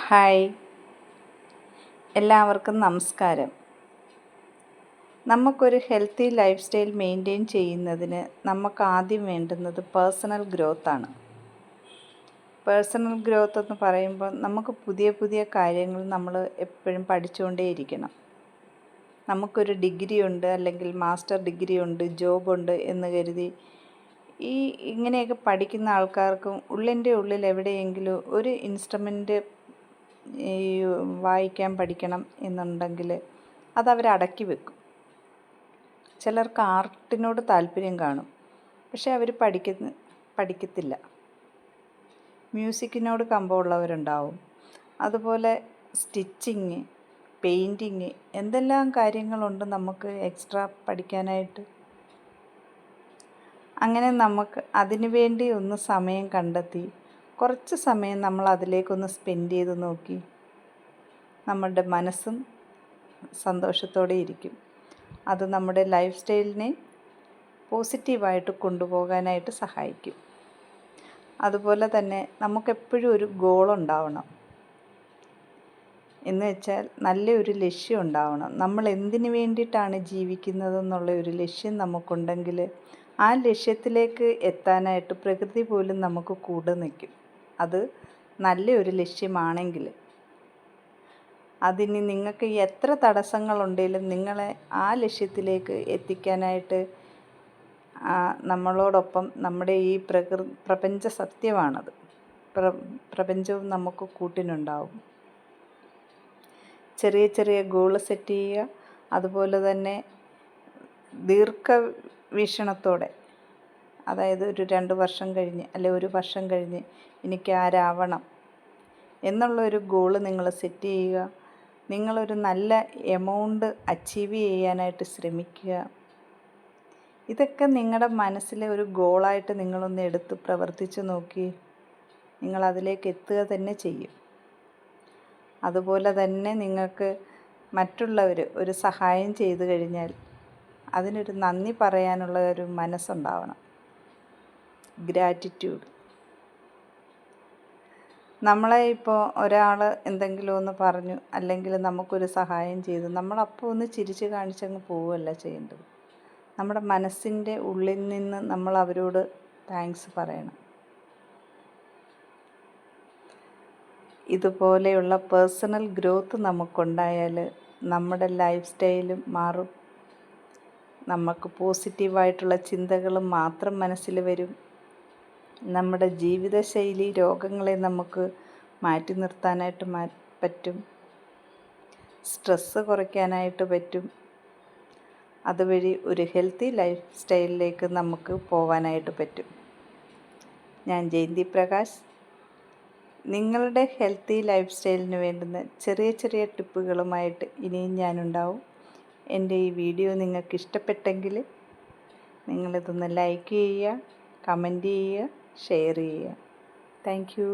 Hi, എല്ലാവർക്കും നമസ്കാരം. നമുക്കൊരു ഹെൽത്തി ലൈഫ് സ്റ്റൈൽ മെയിൻറ്റെയിൻ ചെയ്യുന്നതിന് നമുക്ക് ആദ്യം വേണ്ടുന്നത് പേഴ്സണൽ ഗ്രോത്താണ്. പേഴ്സണൽ ഗ്രോത്ത് എന്ന് പറയുമ്പോൾ നമുക്ക് പുതിയ പുതിയ കാര്യങ്ങൾ നമ്മൾ എപ്പോഴും പഠിച്ചുകൊണ്ടേയിരിക്കണം. നമുക്കൊരു ഡിഗ്രി ഉണ്ട്, അല്ലെങ്കിൽ മാസ്റ്റർ ഡിഗ്രി ഉണ്ട്, ജോബുണ്ട് എന്ന് കരുതി ഇങ്ങനെയൊക്കെ പഠിക്കുന്ന ആൾക്കാർക്കും ഉള്ളിൻ്റെ ഉള്ളിൽ എവിടെയെങ്കിലും ഒരു ഇൻസ്ട്രുമെൻ്റ് വായിക്കാൻ പഠിക്കണം എന്നുണ്ടെങ്കിൽ അതവർ അടക്കി വെക്കും. ചിലർക്ക് ആർട്ടിനോട് താല്പര്യം കാണും, പക്ഷേ അവർ പഠിക്കത്തില്ല. മ്യൂസിക്കിനോട് കമ്പമുള്ളവരുണ്ടാവും. അതുപോലെ സ്റ്റിച്ചിങ്, പെയിൻറ്റിങ്, എന്തെല്ലാം കാര്യങ്ങളുണ്ട് നമുക്ക് എക്സ്ട്രാ പഠിക്കാനായിട്ട്. അങ്ങനെ നമുക്ക് അതിനു വേണ്ടി ഒന്ന് സമയം കണ്ടെത്തി കുറച്ച് സമയം നമ്മൾ അതിലേക്കൊന്ന് സ്പെൻഡ് ചെയ്ത് നോക്കി നമ്മളുടെ മനസ്സും സന്തോഷത്തോടെ ഇരിക്കും. അത് നമ്മുടെ ലൈഫ് സ്റ്റൈലിനെ പോസിറ്റീവായിട്ട് കൊണ്ടുപോകാനായിട്ട് സഹായിക്കും. അതുപോലെ തന്നെ നമുക്കെപ്പോഴും ഒരു ഗോളുണ്ടാവണം. എന്ന് വെച്ചാൽ നല്ലൊരു ലക്ഷ്യം ഉണ്ടാവണം. നമ്മൾ എന്തിനു വേണ്ടിയിട്ടാണ് ജീവിക്കുന്നതെന്നുള്ള ഒരു ലക്ഷ്യം നമുക്കുണ്ടെങ്കിൽ ആ ലക്ഷ്യത്തിലേക്ക് എത്താനായിട്ട് പ്രകൃതി പോലും നമുക്ക് കൂടെ നിൽക്കും. അത് നല്ലൊരു ലക്ഷ്യമാണെങ്കിൽ. അതിന് നിങ്ങൾക്ക് എത്ര തടസ്സങ്ങളുണ്ടെങ്കിലും നിങ്ങളെ ആ ലക്ഷ്യത്തിലേക്ക് എത്തിക്കാനായിട്ട് നമ്മളോടൊപ്പം നമ്മുടെ ഈ പ്രപഞ്ച സത്യമാണത്. പ്രപഞ്ചവും നമുക്ക് കൂട്ടിനുണ്ടാവും. ചെറിയ ചെറിയ ഗോൾ സെറ്റ് ചെയ്യുക. അതുപോലെ തന്നെ ദീർഘവീക്ഷണത്തോടെ, അതായത് ഒരു 2 വർഷം കഴിഞ്ഞ് അല്ലെ 1 വർഷം കഴിഞ്ഞ് എനിക്ക് ആരാവണം എന്നുള്ളൊരു ഗോള് നിങ്ങൾ സെറ്റ് ചെയ്യുക. നിങ്ങളൊരു നല്ല എമൗണ്ട് അച്ചീവ് ചെയ്യാനായിട്ട് ശ്രമിക്കുക. ഇതൊക്കെ നിങ്ങളുടെ മനസ്സിലെ ഒരു ഗോളായിട്ട് നിങ്ങളൊന്ന് എടുത്ത് പ്രവർത്തിച്ച് നോക്കി. നിങ്ങളതിലേക്ക് എത്തുക തന്നെ ചെയ്യും. അതുപോലെ തന്നെ നിങ്ങൾക്ക് മറ്റുള്ളവർ ഒരു സഹായം ചെയ്തു കഴിഞ്ഞാൽ അതിനൊരു നന്ദി പറയാനുള്ള ഒരു മനസ്സുണ്ടാവണം. ഗ്രാറ്റിറ്റ്യൂഡ്. നമ്മളെ ഇപ്പോൾ ഒരാൾ എന്തെങ്കിലും ഒന്ന് പറഞ്ഞു, അല്ലെങ്കിൽ നമുക്കൊരു സഹായം ചെയ്തു, നമ്മളപ്പോൾ ഒന്ന് ചിരിച്ച് കാണിച്ചങ്ങ് പോവുകയല്ല ചെയ്യേണ്ടത്. നമ്മുടെ മനസ്സിൻ്റെ ഉള്ളിൽ നിന്ന് നമ്മൾ അവരോട് താങ്ക്സ് പറയണം. ഇതുപോലെയുള്ള പേഴ്സണൽ ഗ്രോത്ത് നമുക്കുണ്ടായാൽ നമ്മുടെ ലൈഫ് സ്റ്റൈലും മാറും. നമുക്ക് പോസിറ്റീവായിട്ടുള്ള ചിന്തകളും മാത്രം മനസ്സിൽ വരും. നമ്മുടെ ജീവിതശൈലി രോഗങ്ങളെ നമുക്ക് മാറ്റി നിർത്താനായിട്ട് പറ്റും. സ്ട്രെസ്സ് കുറയ്ക്കാനായിട്ട് പറ്റും. അതുവഴി ഒരു ഹെൽത്തി ലൈഫ് സ്റ്റൈലിലേക്ക് നമുക്ക് പോകാനായിട്ട് പറ്റും. ഞാൻ ജയന്തി പ്രകാശ്. നിങ്ങളുടെ ഹെൽത്തി ലൈഫ് സ്റ്റൈലിന് വേണ്ടുന്ന ചെറിയ ചെറിയ ടിപ്പുകളുമായിട്ട് ഇനിയും ഞാനുണ്ടാവും. എൻ്റെ ഈ വീഡിയോ നിങ്ങൾക്ക് ഇഷ്ടപ്പെട്ടെങ്കിൽ നിങ്ങളിതൊന്ന് ലൈക്ക് ചെയ്യുക, കമൻറ്റ് ചെയ്യുക, ഷെയർ ചെയ്യുക. Thank you.